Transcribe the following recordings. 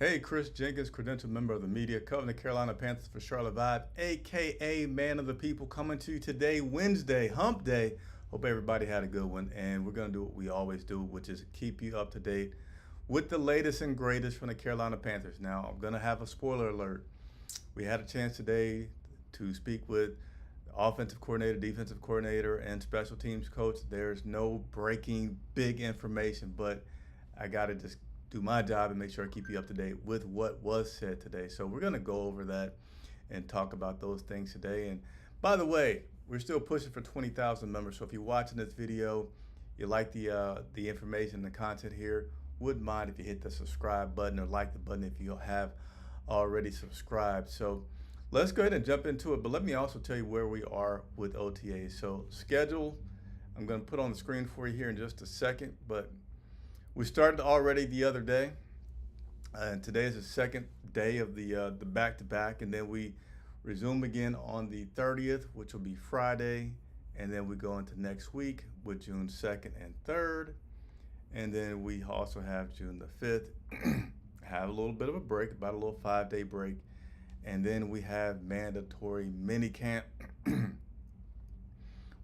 Hey, Chris Jenkins, credentialed member of the media, covering the Carolina Panthers for Charlotte Vibe, aka Man of the People, coming to you today, Wednesday, Hump Day. Hope everybody had a good one, and we're going to do what we always do, which is keep you up to date with the latest and greatest from the Carolina Panthers. Now, I'm going to have a spoiler alert. We had a chance today to speak with offensive coordinator, defensive coordinator, and special teams coach. There's no breaking big information, but I got to just do my job and make sure I keep you up to date with what was said today. So we're going to go over that and talk about those things today. And by the way, we're still pushing for 20,000 members. So if you're watching this video, you like the information, the content here, wouldn't mind if you hit the subscribe button or like the button if you have already subscribed. So let's go ahead and jump into it. But let me also tell you where we are with OTAs. So schedule, I'm going to put on the screen for you here in just a second, but we started already the other day, and today is the second day of the back-to-back, and then we resume again on the 30th, which will be Friday, and then we go into next week with June 2nd and 3rd, and then we also have June the 5th, have a little bit of a break, about a little 5-day break, and then we have mandatory mini camp,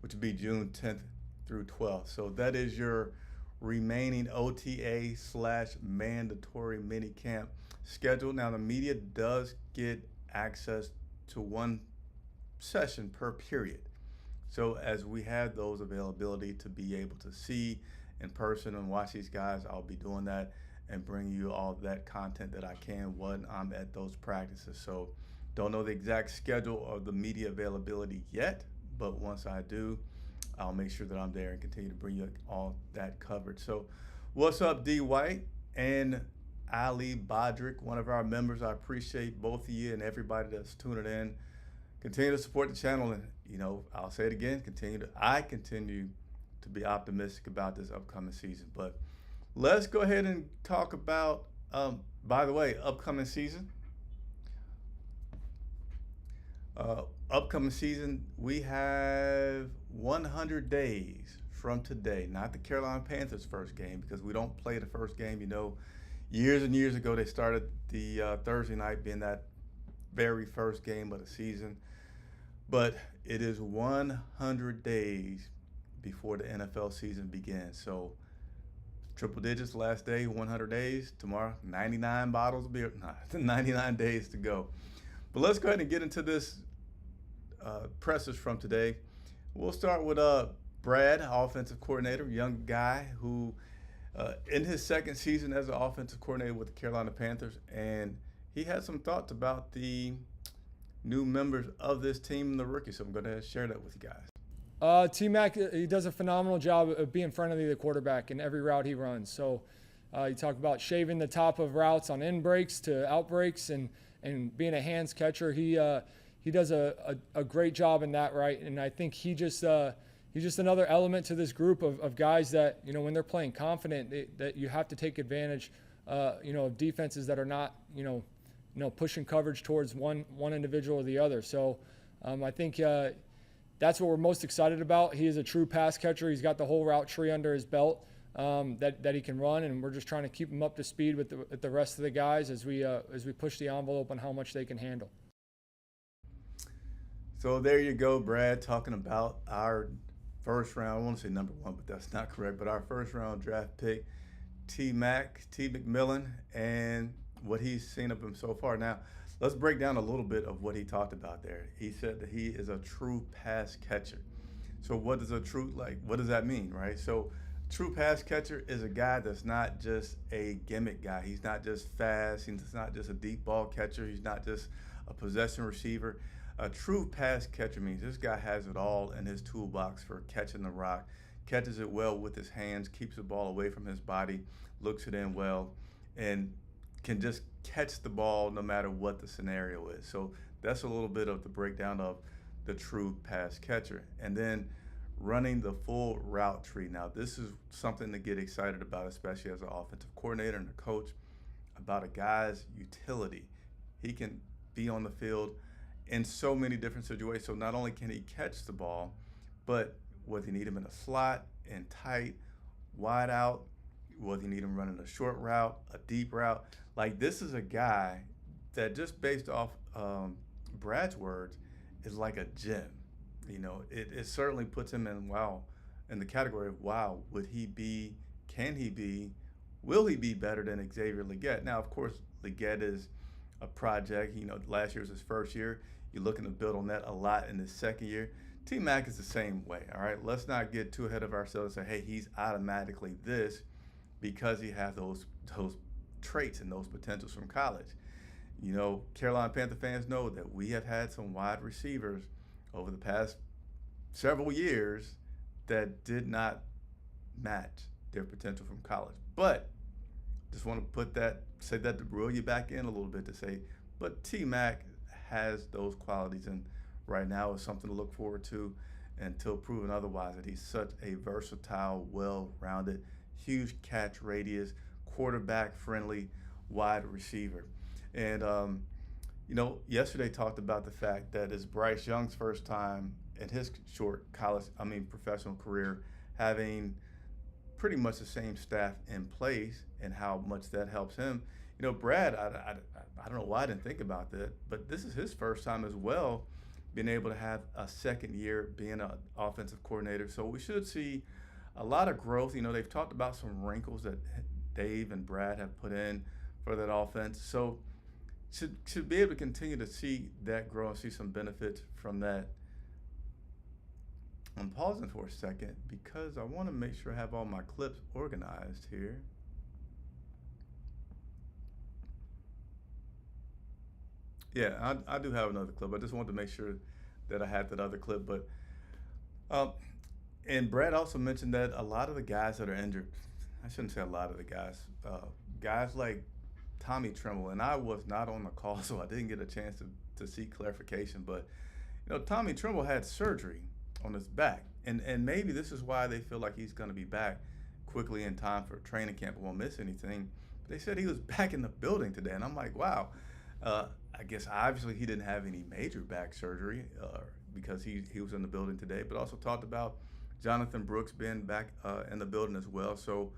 which will be June 10th through 12th. So that is your remaining OTA / mandatory mini camp schedule. Now the media does get access to one session per period. So as we have those availability to be able to see in person and watch these guys, I'll be doing that and bring you all that content that I can when I'm at those practices. So don't know the exact schedule of the media availability yet, but once I do, I'll make sure that I'm there and continue to bring you all that covered. So what's up, D. White and Ali Bodrick, one of our members. I appreciate both of you and everybody that's tuning in. Continue to support the channel, and I'll say it again, I continue to be optimistic about this upcoming season. But let's go ahead and talk about, by the way, upcoming season. Upcoming season, we have 100 days from today, not the Carolina Panthers' first game, because we don't play the first game. Years and years ago, they started the Thursday night being that very first game of the season. But it is 100 days before the NFL season begins. So triple digits last day, 100 days. Tomorrow, 99 bottles of beer. 99 days to go. But let's go ahead and get into this pressers from today. We'll start with Brad, offensive coordinator, young guy who in his second season as an offensive coordinator with the Carolina Panthers, and he had some thoughts about the new members of this team and the rookies. So I'm going to share that with you guys. T-Mac, he does a phenomenal job of being friendly to the quarterback in every route he runs. So you talk about shaving the top of routes on in breaks to out breaks and being a hands catcher. He does a great job in that, right? And I think he's just another element to this group of guys that, when they're playing confident, that you have to take advantage, of defenses that are not, pushing coverage towards one individual or the other. So I think that's what we're most excited about. He is a true pass catcher. He's got the whole route tree under his belt that he can run, and we're just trying to keep him up to speed with the rest of the guys as we push the envelope on how much they can handle. So there you go, Brad, talking about our first round. I want to say number one, but that's not correct. But our first round draft pick, T. McMillan, and what he's seen of him so far. Now, let's break down a little bit of what he talked about there. He said that he is a true pass catcher. So what does what does that mean, right? So true pass catcher is a guy that's not just a gimmick guy. He's not just fast. He's not just a deep ball catcher. He's not just a possession receiver. A true pass catcher means this guy has it all in his toolbox for catching the rock, catches it well with his hands, keeps the ball away from his body, looks it in well, and can just catch the ball no matter what the scenario is. So that's a little bit of the breakdown of the true pass catcher. And then running the full route tree. Now, this is something to get excited about, especially as an offensive coordinator and a coach, about a guy's utility. He can be on the field in so many different situations. So not only can he catch the ball, but whether you need him in a slot, in tight, wide out, whether you need him running a short route, a deep route. Like, this is a guy that, just based off Brad's words, is like a gem. It certainly puts him in the category of, wow, would he be, can he be, will he be better than Xavier Legette? Now, of course, Legette is a project. Last year was his first year. You're looking to build on that a lot in his second year. T-Mac is the same way, all right? Let's not get too ahead of ourselves and say, hey, he's automatically this because he has those traits and those potentials from college. Carolina Panther fans know that we have had some wide receivers over the past several years that did not match their potential from college. But just want to say that to reel you back in a little bit, to say, but T-Mac has those qualities, and right now is something to look forward to until proven otherwise, that he's such a versatile, well-rounded, huge catch radius, quarterback-friendly wide receiver. And, yesterday talked about the fact that it's Bryce Young's first time in his short professional career, having pretty much the same staff in place, and how much that helps him. Brad, I don't know why I didn't think about that, but this is his first time as well, being able to have a second year being an offensive coordinator. So we should see a lot of growth. They've talked about some wrinkles that Dave and Brad have put in for that offense. So should be able to continue to see that grow and see some benefits from that. I'm pausing for a second because I want to make sure I have all my clips organized here. Yeah, I do have another clip. I just wanted to make sure that I had that other clip. But and Brad also mentioned that a lot of the guys that are injured, I shouldn't say a lot of the guys like Tommy Tremble, and I was not on the call, so I didn't get a chance to see clarification. But Tommy Tremble had surgery on his back, and maybe this is why they feel like he's going to be back quickly in time for training camp and won't miss anything. But they said he was back in the building today, and I'm like, wow. I guess obviously he didn't have any major back surgery because he was in the building today, but also talked about Jonathan Brooks being back in the building as well. So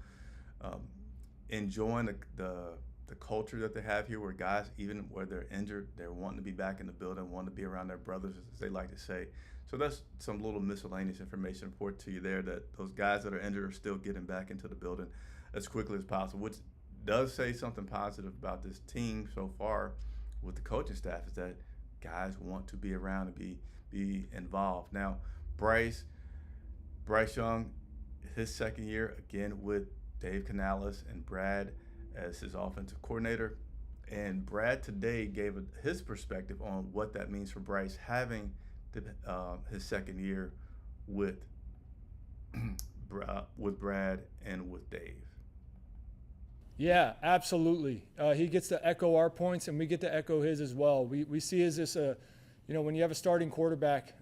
enjoying the culture that they have here, where guys, even where they're injured, they're wanting to be back in the building, wanting to be around their brothers, as they like to say. So that's some little miscellaneous information report to you there, that those guys that are injured are still getting back into the building as quickly as possible, which does say something positive about this team so far with the coaching staff, is that guys want to be around and be involved. Now, Bryce Young, his second year, again with Dave Canales and Brad as his offensive coordinator. And Brad today gave his perspective on what that means for Bryce having his second year with Brad and with Dave. Yeah, absolutely. He gets to echo our points, and we get to echo his as well. We see as this, when you have a starting quarterback,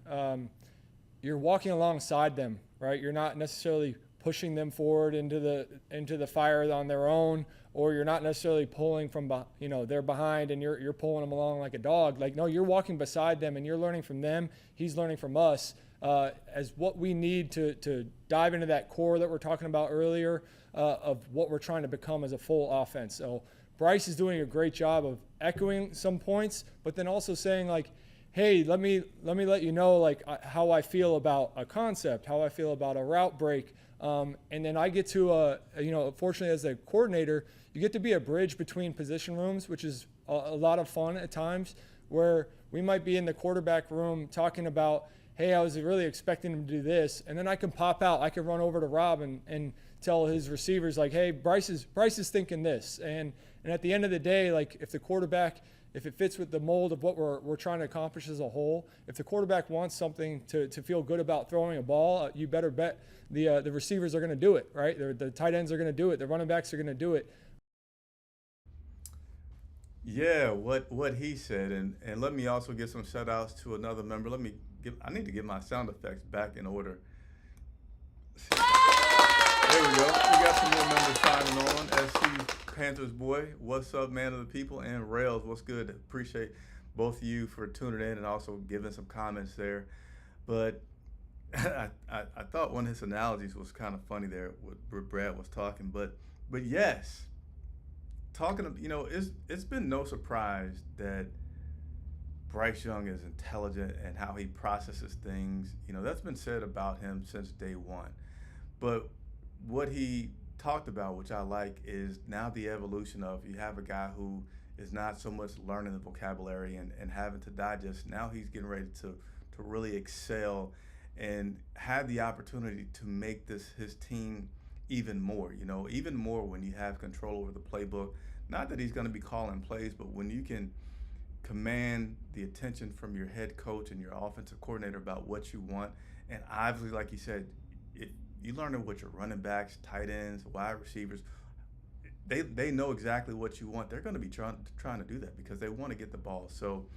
you're walking alongside them, right? You're not necessarily pushing them forward into the fire on their own, or you're not necessarily pulling from, they're behind and you're pulling them along like a dog. Like, no, you're walking beside them and you're learning from them. He's learning from us as what we need to dive into that core that we're talking about earlier of what we're trying to become as a full offense. So Bryce is doing a great job of echoing some points, but then also saying, like, hey, let me let you know, like, how I feel about a concept, how I feel about a route break. And then I get to, fortunately as a coordinator, you get to be a bridge between position rooms, which is a lot of fun at times, where we might be in the quarterback room talking about, hey, I was really expecting him to do this. And then I can pop out. I can run over to Rob and tell his receivers, like, hey, Bryce is thinking this. And at the end of the day, like, if the quarterback, if it fits with the mold of what we're trying to accomplish as a whole, if the quarterback wants something to feel good about throwing a ball, you better bet the receivers are going to do it, right? The tight ends are going to do it. The running backs are going to do it. Yeah, what he said, and let me also give some shout outs to another member. I need to get my sound effects back in order. There we go. We got some more members signing on. SC Panthers boy, what's up, man of the people, and Rails, what's good? Appreciate both of you for tuning in and also giving some comments there. But I thought one of his analogies was kind of funny there, where Brad was talking. But But yes, it's been no surprise that Bryce Young is intelligent and how he processes things. That's been said about him since day one. But what he talked about, which I like, is now the evolution of you have a guy who is not so much learning the vocabulary and having to digest. Now he's getting ready to really excel and have the opportunity to make this his team even more, even more when you have control over the playbook. Not that he's going to be calling plays, but when you can command the attention from your head coach and your offensive coordinator about what you want. And obviously, like you said, if you learn what your running backs, tight ends, wide receivers, they know exactly what you want. They're going to be trying to do that because they want to get the ball. So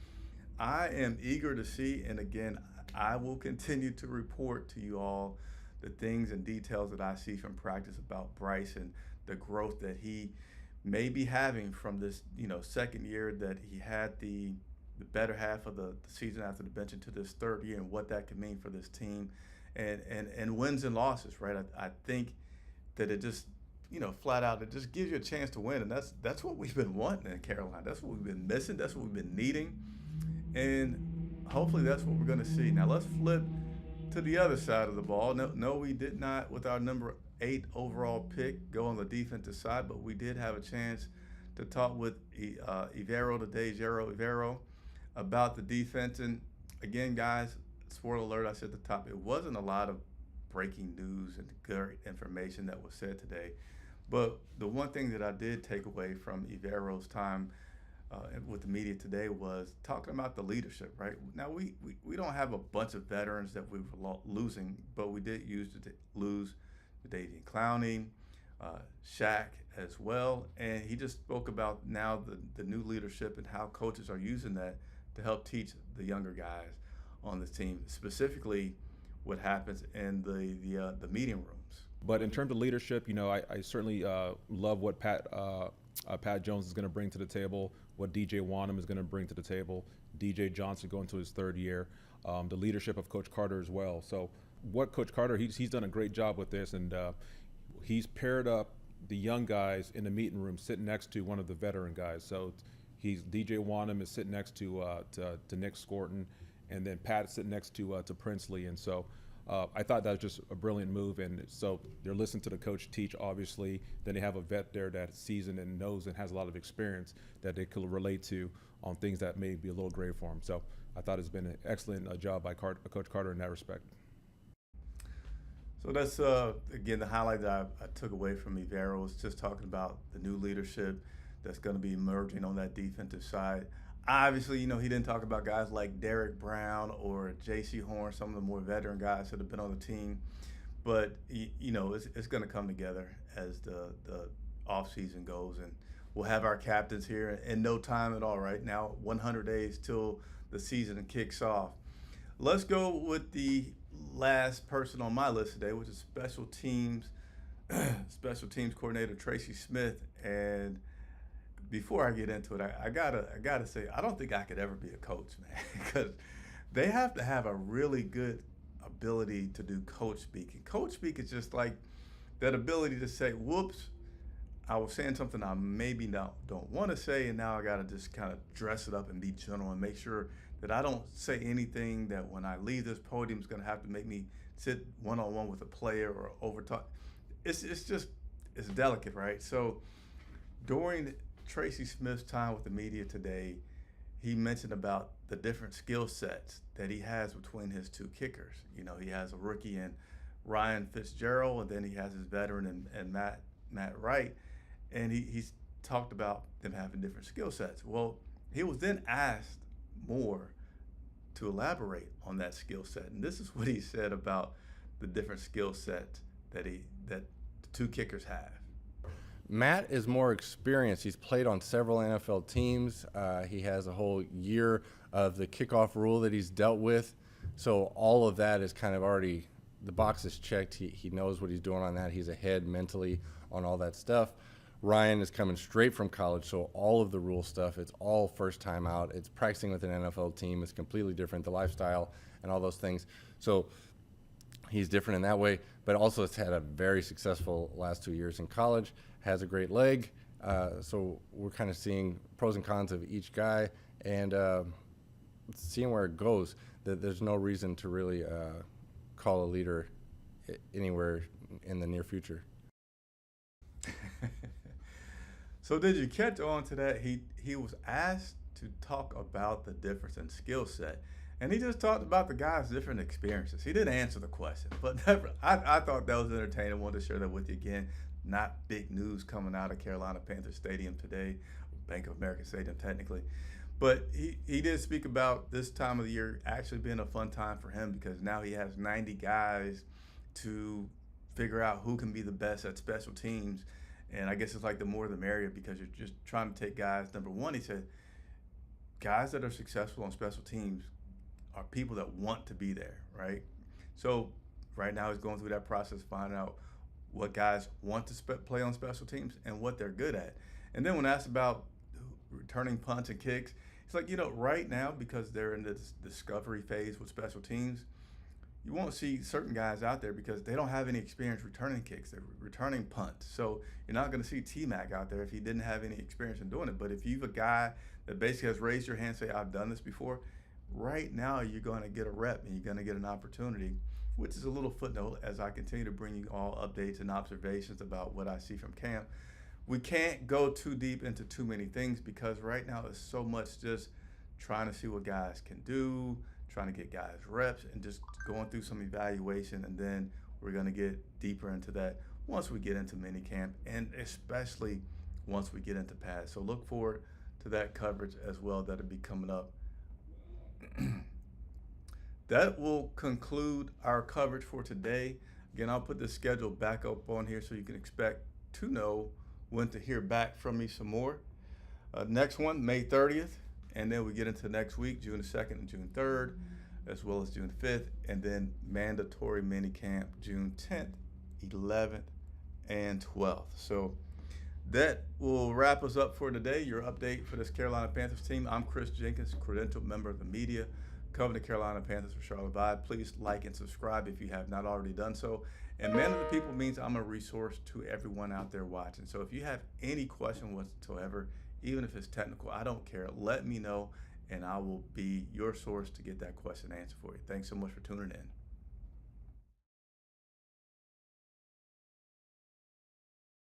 I am eager to see, and again, I will continue to report to you all the things and details that I see from practice about Bryce and the growth that he may be having from this, second year that he had the better half of the season after the bench into this third year, and what that could mean for this team and wins and losses, right? I think that it just, flat out, it just gives you a chance to win. And that's what we've been wanting in Carolina. That's what we've been missing. That's what we've been needing. And hopefully that's what we're going to see. Now let's flip to the other side of the ball. No, we did not, with our number 8 overall pick, go on the defensive side, but we did have a chance to talk with Evero today, Jero Evero, about the defense. And again, guys, spoiler alert, I said at the top, it wasn't a lot of breaking news and great information that was said today. But the one thing that I did take away from Evero's time with the media today was talking about the leadership, right? Now, we don't have a bunch of veterans that we were losing, but we did lose Davian Clowney, Shaq as well. And he just spoke about now the new leadership and how coaches are using that to help teach the younger guys on this team, specifically what happens in the meeting rooms. But in terms of leadership, I certainly love what Pat Jones is going to bring to the table, what DJ Wanham is going to bring to the table, DJ Johnson going to his third year, the leadership of Coach Carter as well. So what Coach Carter, he's done a great job with this, and he's paired up the young guys in the meeting room sitting next to one of the veteran guys. So DJ Wanham is sitting next to Nick Scorton, and then Pat sitting next to Princely. And so I thought that was just a brilliant move. And so they're listening to the coach teach, obviously. Then they have a vet there that's seasoned and knows and has a lot of experience that they could relate to on things that may be a little gray for them. So I thought it's been an excellent job by Coach Carter in that respect. So that's, again, the highlight that I took away from Evero was just talking about the new leadership that's going to be emerging on that defensive side. Obviously, he didn't talk about guys like Derek Brown or J.C. Horn, some of the more veteran guys that have been on the team. But, it's going to come together as the offseason goes. And we'll have our captains here in no time at all, right? Now, 100 days till the season kicks off. Let's go with the last person on my list today, which is special teams coordinator Tracy Smith. And before I get into it, I gotta say, I don't think I could ever be a coach, man, because they have to have a really good ability to do coach speak. And coach speak is just like that ability to say, whoops, I was saying something I maybe don't want to say, and now I gotta just kind of dress it up and be general and make sure that I don't say anything that when I leave this podium is gonna have to make me sit one-on-one with a player or over talk. It's delicate, right? So during Tracy Smith's time with the media today, he mentioned about the different skill sets that he has between his two kickers. He has a rookie in Ryan Fitzgerald, and then he has his veteran and Matt Wright, and he's talked about them having different skill sets. Well, he was then asked more to elaborate on that skill set, and this is what he said about the different skill sets that the two kickers have. Matt is more experienced. He's played on several NFL teams. He has a whole year of the kickoff rule that he's dealt with. So all of that is kind of already, the box is checked. He knows what he's doing on that. He's ahead mentally on all that stuff. Ryan is coming straight from college, so all of the rule stuff, it's all first time out. It's practicing with an NFL team. It's completely different, the lifestyle and all those things. So he's different in that way, but also has had a very successful last 2 years in college. has a great leg. So we're kind of seeing pros and cons of each guy and seeing where it goes. There's no reason to really call a leader anywhere in the near future. So did you catch on to that? He was asked to talk about the difference in skill set, and he just talked about the guys' different experiences. He didn't answer the question, but I thought that was entertaining. I wanted to share that with you again. Not big news coming out of Carolina Panthers Stadium today, Bank of America Stadium technically. But he did speak about this time of the year actually being a fun time for him because now he has 90 guys to figure out who can be the best at special teams. And I guess it's like the more the merrier because you're just trying to take guys. Number one, he said, guys that are successful on special teams are people that want to be there, right? So right now he's going through that process, finding out what guys want to play on special teams and what they're good at. And then when asked about returning punts and kicks, he's like, right now, because they're in this discovery phase with special teams, you won't see certain guys out there because they don't have any experience returning kicks. They're returning punts. So you're not going to see T-Mac out there if he didn't have any experience in doing it. But if you've a guy that basically has raised your hand and say, I've done this before, right now you're going to get a rep and you're going to get an opportunity, which is a little footnote as I continue to bring you all updates and observations about what I see from camp. We can't go too deep into too many things because right now it's so much just trying to see what guys can do, trying to get guys reps, and just going through some evaluation. And then we're going to get deeper into that once we get into minicamp, and especially once we get into pads. So look forward to that coverage as well. That'll be coming up. That will conclude our coverage for today. Again, I'll put the schedule back up on here so you can expect to know when to hear back from me some more. Next one, May 30th, and then we get into next week, June 2nd and June 3rd, as well as June 5th, and then mandatory minicamp, June 10th, 11th, and 12th. So that will wrap us up for today. Your update for this Carolina Panthers team. I'm Chris Jenkins, credentialed member of the media, covering the Carolina Panthers for Charlotte Vibe. Please like and subscribe if you have not already done so. And Man of the People means I'm a resource to everyone out there watching. So if you have any question whatsoever, even if it's technical, I don't care. Let me know, and I will be your source to get that question answered for you. Thanks so much for tuning in.